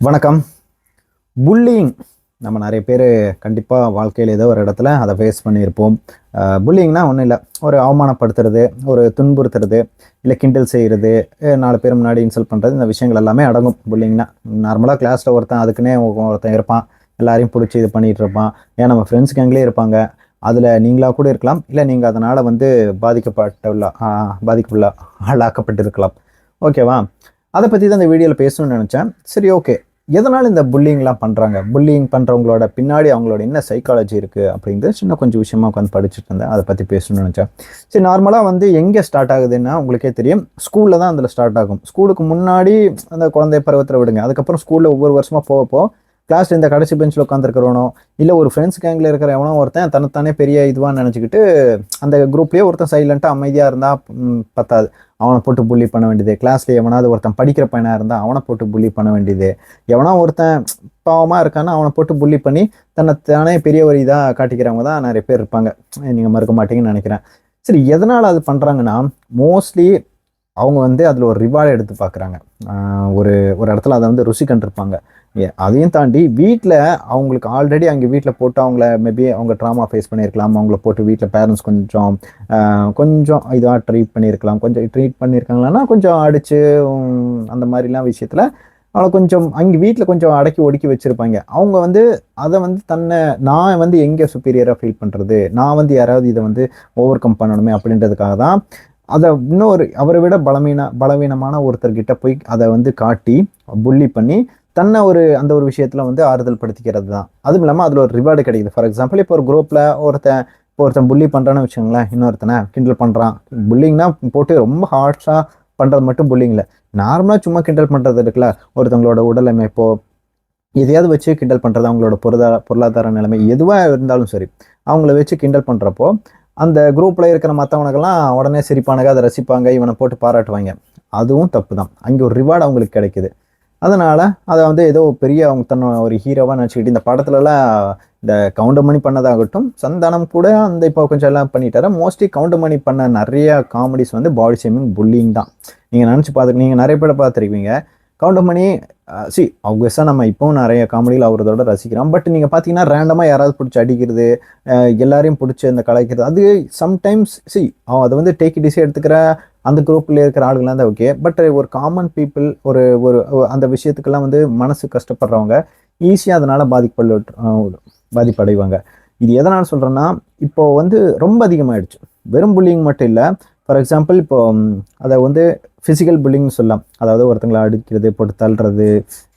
வணக்கம். புல்லிங் நம்ம நிறைய பேர் கண்டிப்பாக வாழ்க்கையில் ஏதோ ஒரு இடத்துல அதை ஃபேஸ் பண்ணியிருப்போம். புல்லிங்னா ஒன்றும் இல்லை, ஒரு அவமானப்படுத்துறது, ஒரு துன்புறுத்துறது, இல்லை கிண்டல் செய்கிறது, 4 பேர் முன்னாடி இன்சல்ட் பண்ணுறது, இந்த விஷயங்கள் எல்லாமே அடங்கும் புல்லிங்னா. நார்மலாக கிளாஸில் ஒருத்தன் ஒருத்தன் இருப்பான், எல்லாரையும் பிடிச்சி இது பண்ணிகிட்டு இருப்பான். ஏன் நம்ம ஃப்ரெண்ட்ஸ் கேங்லேயே இருப்பாங்க, அதில் நீங்களாக கூட இருக்கலாம், இல்லை நீங்கள் அதனால் பாதிக்கப்பட்டுள்ள ஆளாக்கப்பட்டிருக்கலாம். ஓகேவா? அதை பற்றி தான் இந்த வீடியோவில் பேசணும்னு நினச்சேன். சரி, ஓகே. எதனால் இந்த புல்லிங்லாம் பண்ணுறாங்க, புல்லிங் பண்ணுறவங்களோட பின்னாடி அவங்களோட என்ன சைக்காலஜி இருக்குது அப்படின்றது சின்ன கொஞ்சம் விஷயமா உட்காந்து படிச்சுட்டு இருந்தேன். அதை பற்றி பேசணும்னு நினச்சேன். சரி, நார்மலாக எங்கே ஸ்டார்ட் ஆகுதுன்னா உங்களுக்கே தெரியும், ஸ்கூலில் தான் அதில் ஸ்டார்ட் ஆகும். ஸ்கூலுக்கு முன்னாடி அந்த குழந்தை பருவத்தில் விடுங்க, அதுக்கப்புறம் ஸ்கூலில் ஒவ்வொரு வருஷமாக போகப்போ கிளாஸில் இந்த கடைசி பெஞ்சில் உட்காந்துருக்கிறவனோ, இல்லை ஒரு ஃப்ரெண்ட்ஸ் கேங்கில் இருக்கிற எவனோ ஒருத்தன் தன்னைத்தானே பெரிய இதுவாக நினச்சிக்கிட்டு அந்த குரூப்லேயே ஒருத்தன் சைலண்ட்டாக அமைதியாக இருந்தால் பத்தாது, அவனை போட்டு புள்ளி பண்ண வேண்டியது. கிளாஸில் எவனாவது ஒருத்தன் படிக்கிற பையனாக இருந்தால் அவனை போட்டு புள்ளி பண்ண வேண்டியது. எவனோ ஒருத்தன் பாவமாக இருக்கான்னா அவனை போட்டு புள்ளி பண்ணி தன்னைத்தானே பெரிய ஒரு இதாக காட்டிக்கிறவங்க தான் நிறைய பேர் இருப்பாங்க. நீங்கள் மறுக்க மாட்டீங்கன்னு நினைக்கிறேன். சரி, எதனால் அது பண்ணுறாங்கன்னா, மோஸ்ட்லி அவங்க அதில் ஒரு ரிவார்டு எடுத்து பார்க்குறாங்க. ஒரு ஒரு இடத்துல அதை ருசி கண்டிருப்பாங்க. அதையும் தாண்டி வீட்டில் அவங்களுக்கு ஆல்ரெடி அங்கே வீட்டில் போட்டு அவங்கள மேபி அவங்க ட்ராமா ஃபேஸ் பண்ணியிருக்கலாம், அவங்கள போட்டு வீட்டில் பேரண்ட்ஸ் கொஞ்சம் இதாக ட்ரீட் பண்ணியிருக்காங்களான்னா கொஞ்சம் அடித்து அந்த மாதிரிலாம் விஷயத்தில் அவளை கொஞ்சம் அங்கே வீட்டில் கொஞ்சம் அடக்கி ஒடுக்கி வச்சுருப்பாங்க. அவங்க அதை நான் எங்கே சுப்பீரியராக ஃபீல் பண்ணுறது, நான் யாராவது இதை ஓவர் கம் பண்ணணுமே அப்படின்றதுக்காக தான் அதை இன்னொரு அவரை விட பலவீனமான ஒருத்தர்கிட்ட போய் அதை காட்டி புள்ளி பண்ணி தன்னை அந்த ஒரு விஷயத்தில் ஆறுதல் படுத்திக்கிறது தான். அதுவும் இல்லாமல் அதில் ஒரு ரிவார்டு கிடைக்குது. ஃபார் எக்ஸாம்பிள், இப்போ ஒரு குரூப்பில் ஒருத்தன் புள்ளி பண்ணுறான்னு வச்சுக்கோங்களேன், இன்னொருத்தனை கிண்டல் பண்ணுறான். புல்லிங்னா போட்டு ரொம்ப ஹார்ஷாக பண்ணுறது மட்டும் புல்லிங் இல்லை. நார்மலாக சும்மா கிண்டல் பண்ணுறது இருக்குல்ல, ஒருத்தவங்களோட உடல் அமைப்போ எதையாவது வச்சு கிண்டல் பண்ணுறது, அவங்களோட பொருளாதார நிலைமை எதுவாக இருந்தாலும் சரி, அவங்கள வச்சு கிண்டல் பண்ணுறப்போ அந்த குரூப்பில் இருக்கிற மற்றவனுக்கெல்லாம் உடனே சிரிப்பானுங்க, அதை ரசிப்பாங்க, இவனை போட்டு பாராட்டுவாங்க. அதுவும் தப்பு தான். அங்கே ஒரு ரிவார்டு அவங்களுக்கு கிடைக்குது. அதனால் அதை ஏதோ பெரிய அவங்க ஒரு ஹீரோவாக நினச்சிக்கிட்டு இந்த படத்துலலாம் இந்த கவுண்டமணி பண்ணதாகட்டும், சந்தானம் கூட இப்போ கொஞ்சம் எல்லாம் பண்ணிட்டாரு. மோஸ்ட்லி கவுண்டமணி பண்ண நிறைய காமெடிஸ் பாடி ஷேமிங், புல்லிங் தான். நீங்கள் நினச்சி நீங்கள் நிறைய பேரை பார்த்துருக்கீங்க. கவுண்டமணி ஆப்வியஸாக நம்ம இப்போவும் நிறைய காமெடியில் அவரதோட ரசிக்கிறோம். பட் நீங்கள் பார்த்தீங்கன்னா ரேண்டமாக யாராவது பிடிச்சி அடிக்கிறது, எல்லாரையும் பிடிச்சி அந்த கலாய்க்கிறது, அது சம்டைம்ஸ் அதை டேக் இட் ஈஸியாக எடுத்துக்கிற அந்த குரூப்பில் இருக்கிற ஆளுங்களாம் தான் ஓகே. பட் ஒரு காமன் பீப்புள் ஒரு ஒரு அந்த விஷயத்துக்கெல்லாம் மனசு கஷ்டப்படுறவங்க ஈஸியாக அதனால் பாதிப்படைவாங்க. இது எதனால் சொல்கிறேன்னா, இப்போ ரொம்ப அதிகமாகிடுச்சு. வெறும் புல்லிங் மட்டும் இல்லை. ஃபார் எக்ஸாம்பிள், இப்போ அதை ஃபிசிக்கல் புல்லிங்னு சொல்லலாம். அதாவது ஒருத்தங்களை அடிக்கிறது, போட்டு தள்ளுறது,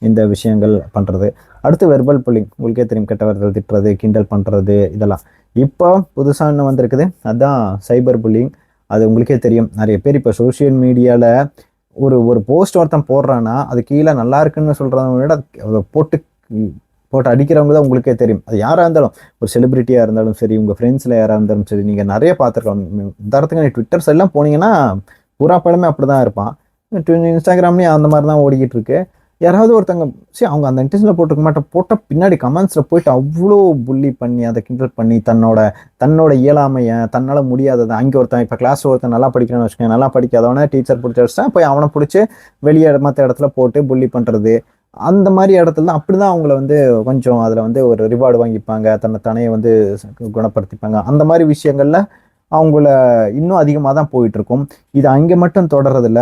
இந்த விஷயங்கள் பண்ணுறது. அடுத்து வெர்பல் புல்லிங், உங்களுக்கே தெரியும், கெட்டவர்கள் திட்டுறது, கிண்டல் பண்ணுறது, இதெல்லாம். இப்போ புதுசாக என்ன வந்திருக்குது, அதுதான் சைபர் புல்லிங். அது உங்களுக்கே தெரியும். நிறைய பேர் இப்போ சோஷியல் மீடியாவில் ஒரு போஸ்ட் ஒருத்தன் போடுறான்னா அது கீழே நல்லா இருக்குன்னு சொல்கிறத விட அதை போட்டு அடிக்கிறவங்க தான் உங்களுக்கே தெரியும். அது யாராக இருந்தாலும், ஒரு செலிபிரிட்டியாக இருந்தாலும் சரி, உங்கள் ஃப்ரெண்ட்ஸில் யாராக இருந்தாலும் சரி, நீங்கள் நிறைய பார்த்துருக்கலாம். உதாரணத்துக்கு நீ ட்விட்டர்ஸ் எல்லாம் போனீங்கன்னா பூரா பழமே அப்படி தான் இருப்பான். இன்ஸ்டாகிராம்லேயும் அந்த மாதிரி தான் ஓடிக்கிட்டு இருக்கு. யாராவது ஒருத்தங்க அவங்க அந்த இன்டென்ஷனில் போட்டிருக்க மாட்டோம், போட்டால் பின்னாடி கமெண்ட்ஸில் போயிட்டு அவ்வளோ புள்ளி பண்ணி அதை கிண்டல் பண்ணி தன்னோட இயலாமையை, தன்னால் முடியாததை, அங்கே ஒருத்தன் இப்போ கிளாஸ் ஒருத்தன் நல்லா படிக்கணும்னு வச்சுக்கோங்க, நல்லா படிக்காதவனே டீச்சர் பிடிச்சி வச்சுட்டா போய் அவனை பிடிச்சி வெளியே மற்ற இடத்துல போட்டு புள்ளி பண்ணுறது. அந்த மாதிரி இடத்துல தான் அப்படி தான் அவங்கள கொஞ்சம் அதில் ஒரு ரிவார்டு வாங்கிப்பாங்க, தன்னைத்தானே குணப்படுத்திப்பாங்க. அந்த மாதிரி விஷயங்களில் அவங்கள இன்னும் அதிகமாக தான் போயிட்டுருக்கும். இது அங்கே மட்டும் தொடர்றதில்ல,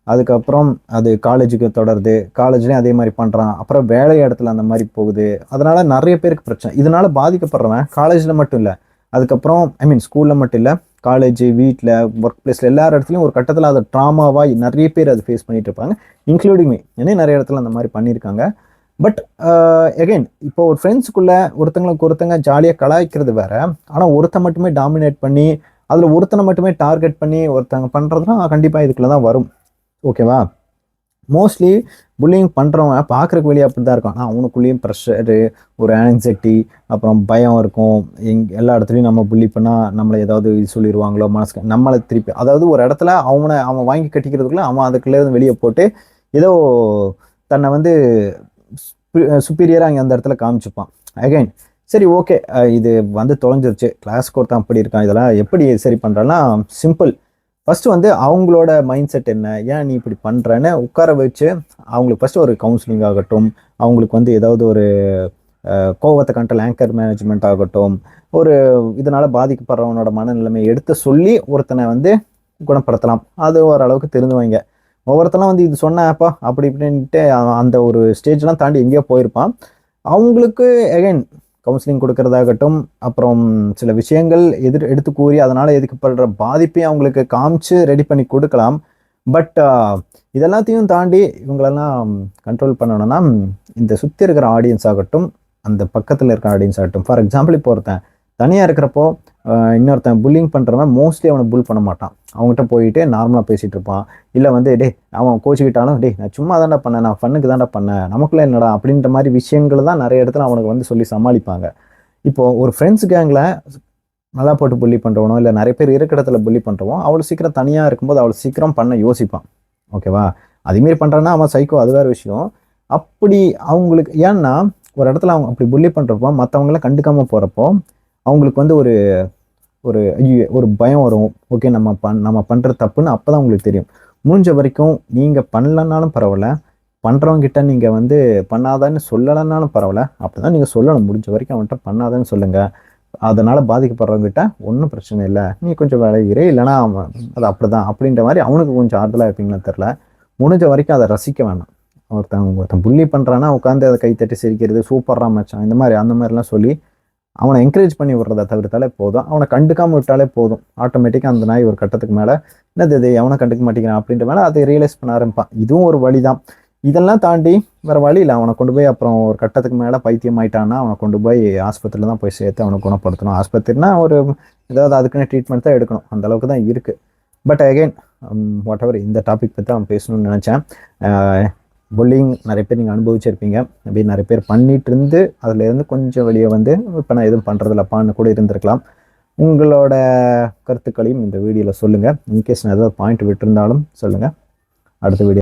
அதுக்கப்புறம் அது காலேஜுக்கு தொடருது, காலேஜ்லேயும் அதே மாதிரி பண்ணுறான், அப்புறம் வேலை இடத்துல அந்த மாதிரி போகுது. அதனால் நிறைய பேருக்கு பிரச்சனை. இதனால் பாதிக்கப்படுறவன் காலேஜில் மட்டும் இல்லை, அதுக்கப்புறம் ஸ்கூலில் மட்டும் இல்லை, காலேஜ், வீட்டில், ஒர்க் பிளேஸில், எல்லா இடத்துலையும் ஒரு கட்டத்தில் அதை ட்ராமாவாக நிறைய பேர் அதை ஃபேஸ் பண்ணிகிட்டு இருப்பாங்க, இன்க்ளூடிங் மீ. ஏன்னா நிறைய இடத்துல அந்த மாதிரி பண்ணியிருக்காங்க. பட் எகைன், இப்போ ஒரு ஃப்ரெண்ட்ஸுக்குள்ளே ஒருத்தங்க ஜாலியாக கலாய்க்கிறது வேற, ஆனால் ஒருத்தன் மட்டுமே டாமினேட் பண்ணி அதில் ஒருத்தனை மட்டுமே டார்கெட் பண்ணி ஒருத்தங்க பண்ணுறதுலாம் கண்டிப்பாக இதுக்குள்ளே தான் வரும். ஓகேவா? மோஸ்ட்லி புல்லிங் பண்ணுறவங்க பார்க்குறக்கு வெளியே அப்படி தான் இருக்கும். ஆனால் அவனுக்குள்ளேயும் ப்ரெஷரு, ஒரு ஆங்ஸைட்டி, அப்புறம் பயம் இருக்கும். எல்லா இடத்துலையும் நம்ம புள்ளி பண்ணால் நம்மளை ஏதாவது சொல்லிடுவாங்களோ, மனசுக்கு நம்மளை திருப்பி, அதாவது ஒரு இடத்துல அவன் வாங்கி கட்டிக்கிறதுக்குள்ளே அவன் அதுக்குள்ளேருந்து வெளியே போட்டு ஏதோ தன்னை சுப்பீரியராக அங்கே அந்த இடத்துல காமிச்சுப்பான். அகைன் சரி, ஓகே, இது தொலைஞ்சிருச்சு, கிளாஸ்க்கு ஒருத்தன் அப்படி இருக்கான், இதெல்லாம் எப்படி சரி பண்ணுறான்னா சிம்பிள். ஃபஸ்ட்டு வந்து அவங்களோட மைண்ட் செட் என்ன, ஏன் நீ இப்படி பண்ணுறன்னு உட்கார வச்சு அவங்களுக்கு ஃபஸ்ட்டு ஒரு கவுன்சிலிங் ஆகட்டும், அவங்களுக்கு வந்து ஏதாவது ஒரு கோவத்தை கண்ட்ரோல் ஆங்கர் மேனேஜ்மெண்ட் ஆகட்டும், ஒரு இதனால் பாதிக்கப்படுறவனோட மனநிலைமை எடுத்து சொல்லி ஒருத்தனை வந்து குணப்படுத்தலாம். அது ஓரளவுக்கு தெரிஞ்சுவாங்க. ஒவ்வொருத்தலாம் வந்து இது சொன்னப்பா அப்படி இப்படின்ட்டு அந்த ஒரு ஸ்டேஜ்லாம் தாண்டி எங்கேயோ போயிருப்பான். அவங்களுக்கு எகைன் கவுன்சிலிங் கொடுக்கறதாகட்டும், அப்புறம் சில விஷயங்கள் எடுத்து கூறி அதனால் எதிர்க்கப்படுற பாதிப்பையும் அவங்களுக்கு காமிச்சு ரெடி பண்ணி கொடுக்கலாம். பட் இதெல்லாத்தையும் தாண்டி இவங்களெல்லாம் கண்ட்ரோல் பண்ணணும்னா இந்த சுற்றி இருக்கிற ஆடியன்ஸ் ஆகட்டும், அந்த பக்கத்தில் இருக்கிற ஆடியன்ஸ் ஆகட்டும். ஃபார் எக்ஸாம்பிள் இப்போ ஒருத்தன் தனியாக இருக்கிறப்போ இன்னொருத்தன் புல்லிங் பண்ணுறவன் மோஸ்ட்லி அவனை புல் பண்ண மாட்டான். அவங்ககிட்ட போயிட்டு நார்மலாக பேசிகிட்டு இருப்பான். இல்லை வந்து டே அவன் கோச்சிக்கிட்டாலும் டே நான் சும்மா தாண்டா பண்ணேன், நான் ஃபன்னுக்கு தாண்டா பண்ணேன், நமக்குள்ளே என்னடா அப்படின்ற மாதிரி விஷயங்கள் தான் நிறைய இடத்துல அவனுக்கு வந்து சொல்லி சமாளிப்பாங்க. இப்போது ஒரு ஃப்ரெண்ட்ஸ் கேங்கில் நல்லா போட்டு புள்ளி பண்ணுறவனோ இல்லை நிறைய பேர் இருக்கிற இடத்துல புள்ளி பண்ணுறவோ அவ்வளோ சீக்கிரம் தனியாக இருக்கும்போது அவ்வளோ சீக்கிரம் பண்ண யோசிப்பான். ஓகேவா? அதேமாரி பண்ணுறான்னா அவன் சைக்கோ, அது வேறு விஷயம். அப்படி அவங்களுக்கு ஏன்னா ஒரு இடத்துல அவங்க அப்படி புள்ளி பண்ணுறப்போ மற்றவங்களாம் கண்டுக்காமல் போகிறப்போ அவங்களுக்கு வந்து ஒரு பயம் வரும். ஓகே நம்ம பண்ணுற தப்புன்னு அப்போ தான் உங்களுக்கு தெரியும். முடிஞ்ச வரைக்கும் நீங்கள் பண்ணலன்னாலும் பரவாயில்ல, பண்ணுறவங்கிட்ட நீங்கள் வந்து பண்ணாதான்னு சொல்லலைன்னாலும் பரவாயில்ல, அப்படி தான் நீங்கள் சொல்லணும். முடிஞ்ச வரைக்கும் அவன்கிட்ட பண்ணாதான்னு சொல்லுங்கள். அதனால் பாதிக்கப்படுறவங்கிட்ட ஒன்றும் பிரச்சனை இல்லை, நீ கொஞ்சம் விளையிறே, இல்லைனா அவன் அது அப்படி தான் அப்படின்ற மாதிரி அவனுக்கு கொஞ்சம் ஆறுதலாக இருப்பீங்கன்னு தெரில. முடிஞ்ச வரைக்கும் அதை ரசிக்க வேணாம். ஒருத்தன் புள்ளி பண்ணுறான்னா உட்காந்து அதை கை தட்டி சிரிக்கிறது, சூப்பர்ரா மச்சான் இந்த மாதிரி அந்த மாதிரிலாம் சொல்லி அவனை என்கரேஜ் பண்ணி விடுறத தவிர்த்தாலே போதும். அவனை கண்டுக்காமல் விட்டாலே போதும். ஆட்டோமேட்டிக்காக அந்த நாய் ஒரு கட்டத்துக்கு மேலே என்னது இது எவனை கண்டுக்க மாட்டேங்கிறான் அப்படின்ற மேலே அதை ரியலைஸ் பண்ண ஆரம்பிப்பான். இதுவும் ஒரு வழி தான். இதெல்லாம் தாண்டி வேறு வழி இல்லை. அவனை கொண்டு போய் அப்புறம் ஒரு கட்டத்துக்கு மேலே பைத்தியம் ஆயிட்டான்னா அவனை கொண்டு போய் ஆஸ்பத்திரியில் தான் போய் சேர்த்து அவனை குணப்படுத்தணும். ஆஸ்பத்திரினா ஒரு ஏதாவது அதுக்குன்னு ட்ரீட்மெண்ட் தான் எடுக்கணும். அந்த அளவுக்கு தான் இருக்குது. பட் அகெயின் வாட் எவர் இந்த டாபிக் பற்றி அவன் பேசணும்னு நினச்சேன். புல்லிங் நிறைய பேர் நீங்கள் அனுபவிச்சிருப்பீங்க. அப்படி நிறைய பேர் பண்ணிட்டு இருந்து அதுலேருந்து கொஞ்சம் வெளியே வந்து இப்போ நான் எதுவும் பண்ணுறதில்லப்பான்னு கூட இருந்திருக்கலாம். உங்களோட கருத்துக்களையும் இந்த வீடியோவில் சொல்லுங்கள். இன்கேஸ் நான் ஏதாவது பாயிண்ட் விட்டுருந்தாலும் சொல்லுங்கள். அடுத்த வீடியோ